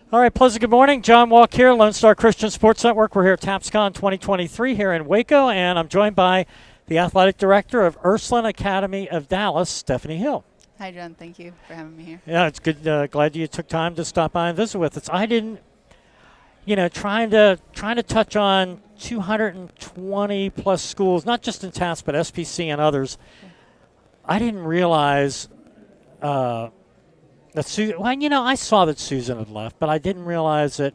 All right, pleasant good morning. John Walk here, Lone Star Christian Sports Network. We're here at TAPSCon 2023 here in Waco, and I'm joined by the athletic director of Ursuline Academy of Dallas, Stefanie Hill. Hi, John. Thank you for having me here. Yeah, it's good. Glad you took time to stop by and visit with us. I didn't, trying to touch on 220 plus schools, not just in TAPS, but SPC and others. I didn't realize that Susan, I saw that Susan had left, but I didn't realize that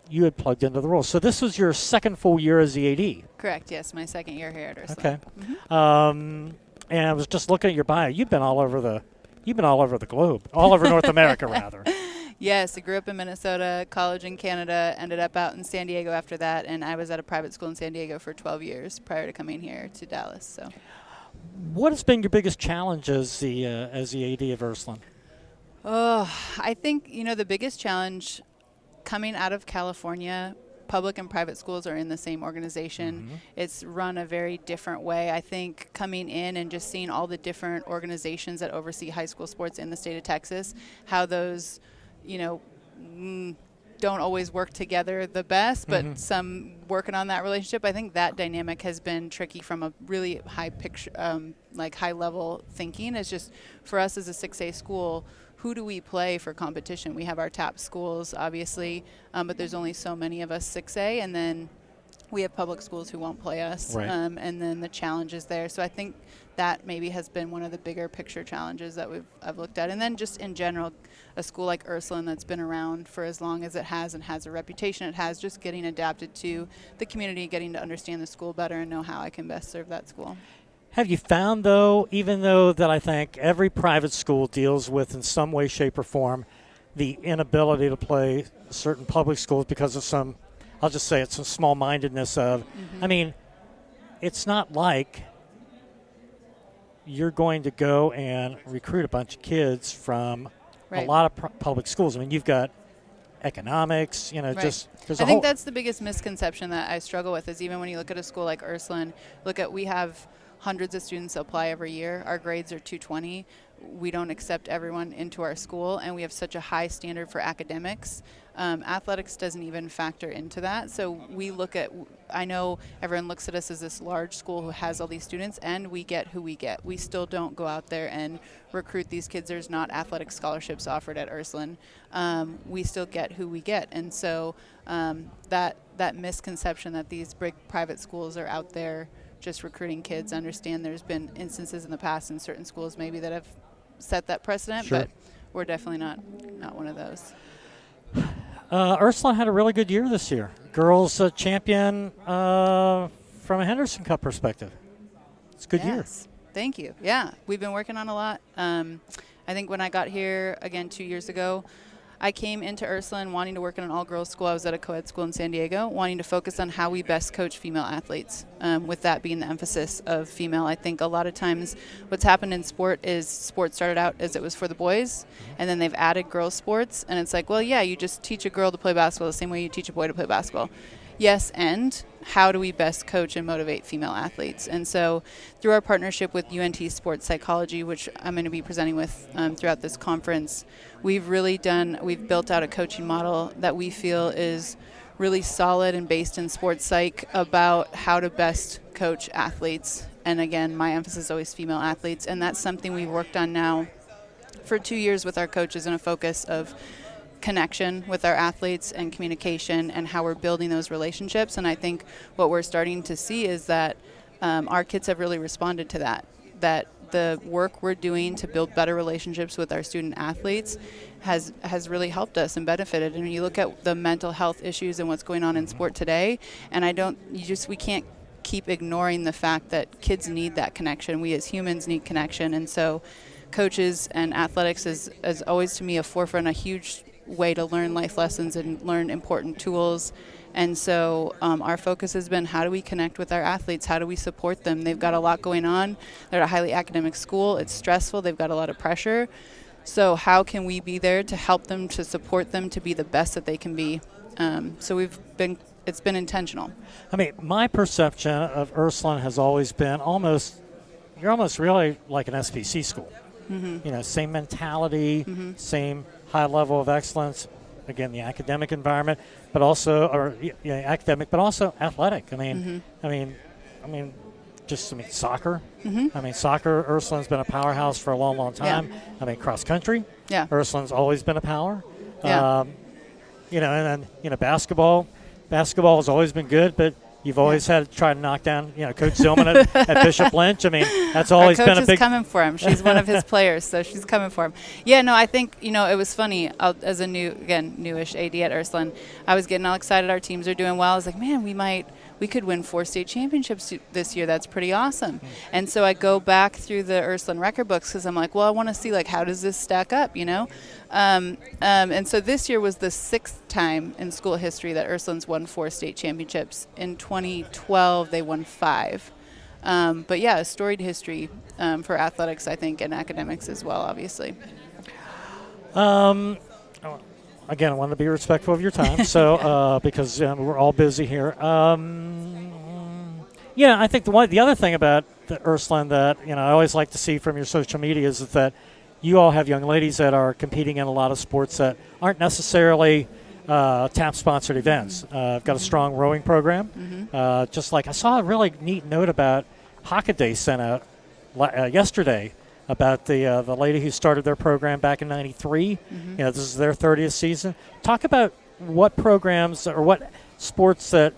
you had plugged into the role. So this was your second full year as the AD. Correct. Yes, my second year here at Ursuline. Okay. Mm-hmm. And I was just looking at your bio. You've been all over the globe, all over North America, rather. Yes, I grew up in Minnesota, college in Canada, ended up out in San Diego after that, and I was at a private school in San Diego for 12 years prior to coming here to Dallas. So, what has been your biggest challenge as the AD of Ursuline? Oh, I think, the biggest challenge coming out of California, public and private schools are in the same organization. Mm-hmm. It's run a very different way. I think coming in and just seeing all the different organizations that oversee high school sports in the state of Texas, how those, don't always work together the best, but some working on that relationship. I think that dynamic has been tricky from a really high picture, high level thinking. It's just for us as a 6A school, who do we play for competition? We have our TAP schools, obviously, but there's only so many of us 6A, and then we have public schools who won't play us, right. And then the challenge is there. So I think that maybe has been one of the bigger picture challenges that I've looked at. And then just in general, a school like Ursuline that's been around for as long as it has and has a reputation it has, just getting adapted to the community, getting to understand the school better and know how I can best serve that school. Have you found, though, even though that I think every private school deals with in some way, shape, or form the inability to play certain public schools because of some, I'll just say it's some small-mindedness of, it's not like you're going to go and recruit a bunch of kids from a lot of public schools. You've got economics, just there's I think that's the biggest misconception that I struggle with is even when you look at a school like Ursuline, we have hundreds of students apply every year. Our grades are 220. We don't accept everyone into our school, and we have such a high standard for academics. Athletics doesn't even factor into that. So we look at, I know everyone looks at us as this large school who has all these students, and we get who we get. We still don't go out there and recruit these kids. There's not athletic scholarships offered at Ursuline. We still get who we get. And so that misconception that these big private schools are out there just recruiting kids, understand there's been instances in the past in certain schools maybe that have set that precedent, Sure. But we're definitely not one of those. Ursuline had a really good year this year. Girls champion from a Henderson Cup perspective. It's a good year. Thank you. Yeah, we've been working on a lot. I think when I got here, again, 2 years ago, I came into Ursuline wanting to work in an all-girls school. I was at a co-ed school in San Diego, wanting to focus on how we best coach female athletes, with that being the emphasis of female. I think a lot of times what's happened in sport is sport started out as it was for the boys, and then they've added girls' sports, and it's like, well, yeah, you just teach a girl to play basketball the same way you teach a boy to play basketball. Yes, and how do we best coach and motivate female athletes? And so through our partnership with UNT Sports Psychology, which I'm going to be presenting with throughout this conference, we've built out a coaching model that we feel is really solid and based in sports psych about how to best coach athletes. And again, my emphasis is always female athletes, and that's something we've worked on now for 2 years with our coaches in a focus of connection with our athletes and communication and how we're building those relationships. And I think what we're starting to see is that our kids have really responded to that the work we're doing to build better relationships with our student athletes has really helped us and benefited. And when you look at the mental health issues and what's going on in sport today, and we can't keep ignoring the fact that kids need that connection. We as humans need connection. And so coaches and athletics is always to me a forefront, a huge way to learn life lessons and learn important tools. And so our focus has been, how do we connect with our athletes? How do we support them? They've got a lot going on. They're at a highly academic school. It's stressful. They've got a lot of pressure. So how can we be there to help them, to support them, to be the best that they can be? So it's been intentional. My perception of Ursuline has always been you're almost really like an SPC school. Mm-hmm. Same mentality, same high level of excellence. again, the academic environment, but also, academic, but also athletic. Soccer. Soccer, Ursuline's been a powerhouse for a long, long time. Yeah. Cross country. Yeah. Ursuline's always been a power. Yeah. And then basketball. Basketball has always been good, but you've always had to try to knock down, Coach Zillman at Bishop Lynch. That's always been a big. Our coach is coming for him. She's one of his players, so she's coming for him. Yeah, no, I think it was funny. As a newish AD at Ursuline, I was getting all excited. Our teams are doing well. I was like, man, we could win 4 state championships this year. That's pretty awesome. And so I go back through the Ursuline record books because I'm like, well, I want to see how does this stack up, And so this year was the 6th time in school history that Ursuline's won 4 state championships. In 2012, they won 5. But yeah, a storied history for athletics, I think, and academics as well, obviously. Again, I want to be respectful of your time, so because we're all busy here. I think the other thing about the Ursuline that I always like to see from your social media is that you all have young ladies that are competing in a lot of sports that aren't necessarily TAP-sponsored events. I've got a strong rowing program. Just like I saw a really neat note about Hockaday sent out yesterday about the lady who started their program back in '93. This is their 30th season. Talk about what programs or what sports that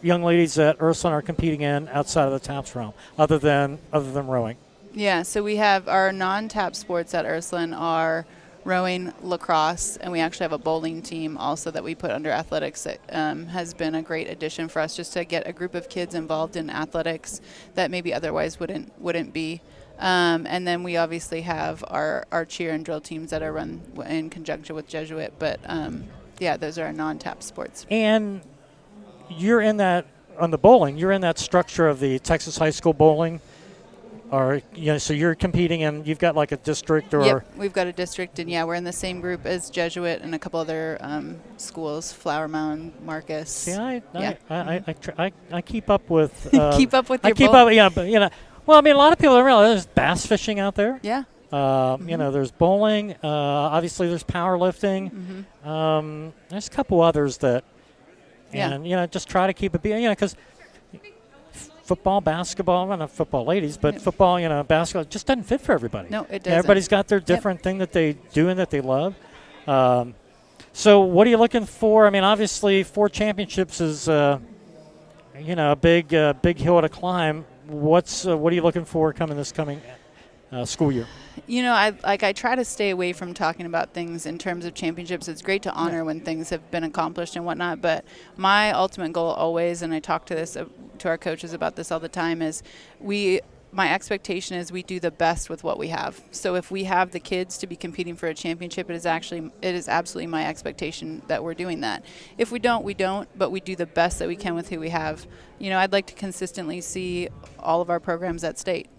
young ladies at Ursuline are competing in outside of the TAPS realm, other than rowing. Yeah, so we have our non-TAP sports at Ursuline are rowing, lacrosse, and we actually have a bowling team also that we put under athletics that has been a great addition for us just to get a group of kids involved in athletics that maybe otherwise wouldn't be. And then we obviously have our cheer and drill teams that are run in conjunction with Jesuit. But, those are our non-TAP sports. And you're in that, on the bowling, you're in that structure of the Texas High School bowling. Or, so you're competing and you've got like a district or? Yep, we've got a district. And, we're in the same group as Jesuit and a couple other schools, Flower Mound, Marcus. See, I keep up with. Keep up with your Well, a lot of people don't realize there's bass fishing out there. Yeah. There's bowling. Obviously, there's powerlifting. There's a couple others that, just try to keep it, because football, basketball, well, not football ladies, but football, basketball just doesn't fit for everybody. No, it doesn't. Everybody's got their different thing that they do and that they love. So what are you looking for? Obviously, 4 championships is, a big hill to climb. What are you looking for this coming school year? I try to stay away from talking about things in terms of championships. It's great to honor when things have been accomplished and whatnot, but my ultimate goal always, and I talk to our coaches about this all the time, is my expectation is we do the best with what we have. So if we have the kids to be competing for a championship, it is absolutely my expectation that we're doing that. If we don't, we don't, but we do the best that we can with who we have. I'd like to consistently see all of our programs at state.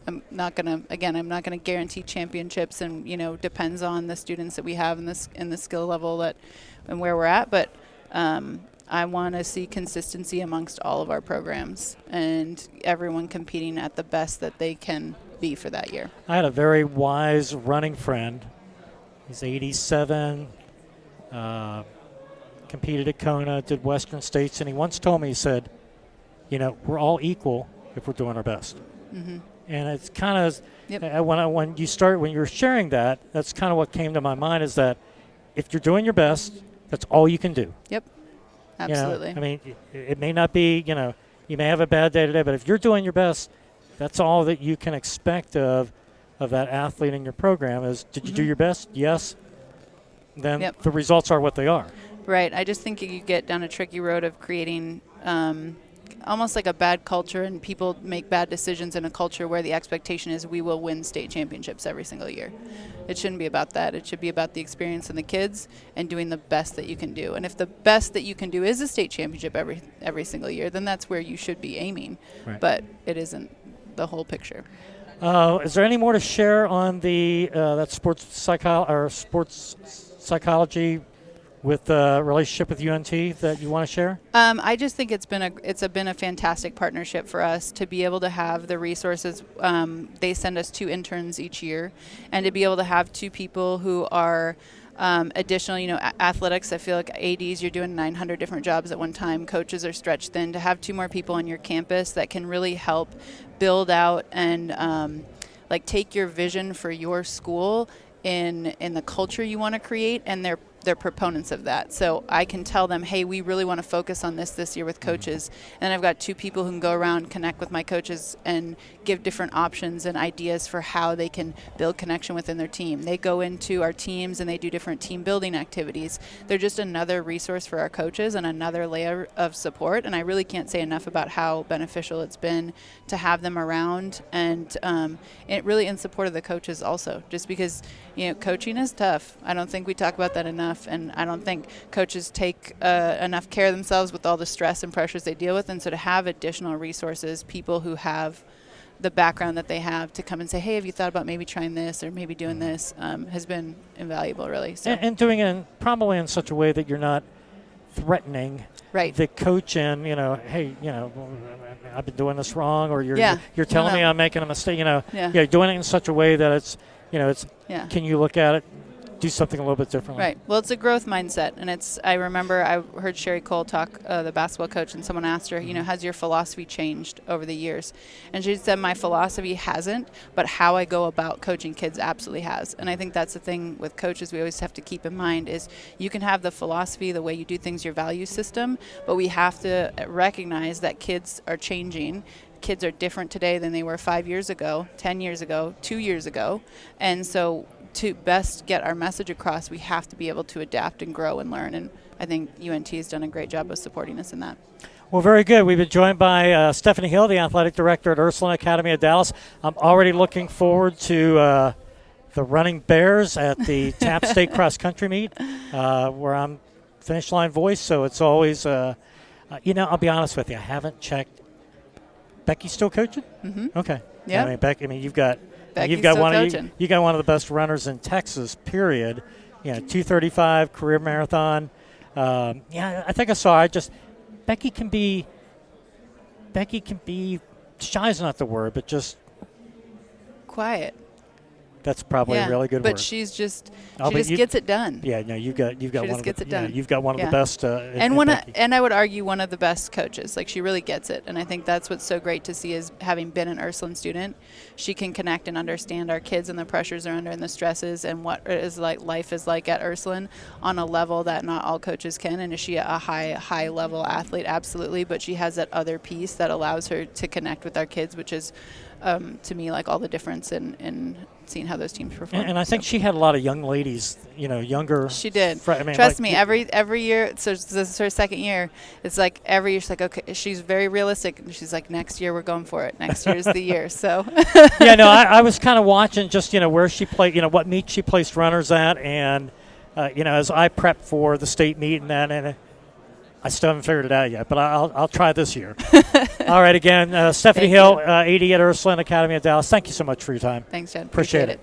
I'm not going to guarantee championships, and depends on the students that we have in the skill level and where we're at, but I want to see consistency amongst all of our programs and everyone competing at the best that they can be for that year. I had a very wise running friend. He's 87, competed at Kona, did Western States, and he once told me, he said, we're all equal if we're doing our best. Mm-hmm. And it's kind of, when you're sharing that, that's kind of what came to my mind, is that if you're doing your best, that's all you can do. Yep. Absolutely. It may not be, you may have a bad day today, but if you're doing your best, that's all that you can expect of that athlete in your program is, did you do your best? Yes. Then the results are what they are. Right. I just think you get down a tricky road of creating almost like a bad culture, and people make bad decisions in a culture where the expectation is we will win state championships every single year. It shouldn't be about that. It should be about the experience and the kids and doing the best that you can do. And if the best that you can do is a state championship every single year, then that's where you should be aiming. Right. But it isn't the whole picture. Is there any more to share on the that sports psychology with the relationship with UNT that you want to share? I just think it's been a fantastic partnership for us to be able to have the resources. They send us 2 interns each year, and to be able to have 2 people who are additional, athletics. I feel like ADs, you're doing 900 different jobs at one time. Coaches are stretched thin. To have 2 more people on your campus that can really help build out and take your vision for your school in the culture you want to create, and they're proponents of that. So I can tell them, hey, we really want to focus on this year with coaches. And I've got 2 people who can go around, connect with my coaches, and give different options and ideas for how they can build connection within their team. They go into our teams and they do different team building activities. They're just another resource for our coaches and another layer of support. And I really can't say enough about how beneficial it's been to have them around, and it really in support of the coaches also, just because coaching is tough. I don't think we talk about that enough. And I don't think coaches take enough care of themselves with all the stress and pressures they deal with. And so to have additional resources, people who have the background that they have, to come and say, hey, have you thought about maybe trying this or maybe doing this, has been invaluable, really. So. And doing it probably in such a way that you're not threatening the coach and, hey, I've been doing this wrong, or you're telling me I'm making a mistake, doing it in such a way that it's, can you look at it, do something a little bit differently. Right. Well, it's a growth mindset, and I remember I heard Sherry Cole talk, the basketball coach, and someone asked her, has your philosophy changed over the years? And she said, my philosophy hasn't, but how I go about coaching kids absolutely has. And I think that's the thing with coaches we always have to keep in mind is you can have the philosophy, the way you do things, your value system, but we have to recognize that kids are changing. Kids are different today than they were 5 years ago, 10 years ago, 2 years ago. And so to best get our message across, we have to be able to adapt and grow and learn. And I think UNT has done a great job of supporting us in that. Well, very good. We've been joined by Stefanie Hill, the athletic director at Ursuline Academy of Dallas. I'm already looking forward to the running Bears at the TAP State Cross Country Meet, where I'm finish line voice. So it's always, I'll be honest with you, I haven't checked. Becky's still coaching? Mm-hmm. Okay. Yeah. Becky, you've got Becky's you got one of the best runners in Texas, period. 2:35 career marathon. I think I saw. Becky can be. Shy is not the word, but just quiet. That's probably a really good word. But she just gets it done. Yeah, no, you've got she one just of gets the, it done. You've got one of the best. And I would argue one of the best coaches. Like, she really gets it, and I think that's what's so great to see is having been an Ursuline student, she can connect and understand our kids and the pressures they're under and the stresses and what life is like at Ursuline on a level that not all coaches can. And is she a high level athlete? Absolutely, but she has that other piece that allows her to connect with our kids, which is to me like all the difference in seeing how those teams perform. And I think she had a lot of young ladies, younger. She did. Trust me, every year, so this is her second year, it's like every year she's like, okay, she's very realistic. And she's like, next year we're going for it. Next year's the year. So. I was kind of watching just, where she played, what meet she placed runners at. And, as I prep for the state meet and that, and I still haven't figured it out yet, but I'll try this year. All right, again, Stefanie Hill, AD at Ursuline Academy of Dallas. Thank you so much for your time. Thanks, Jen. Appreciate it.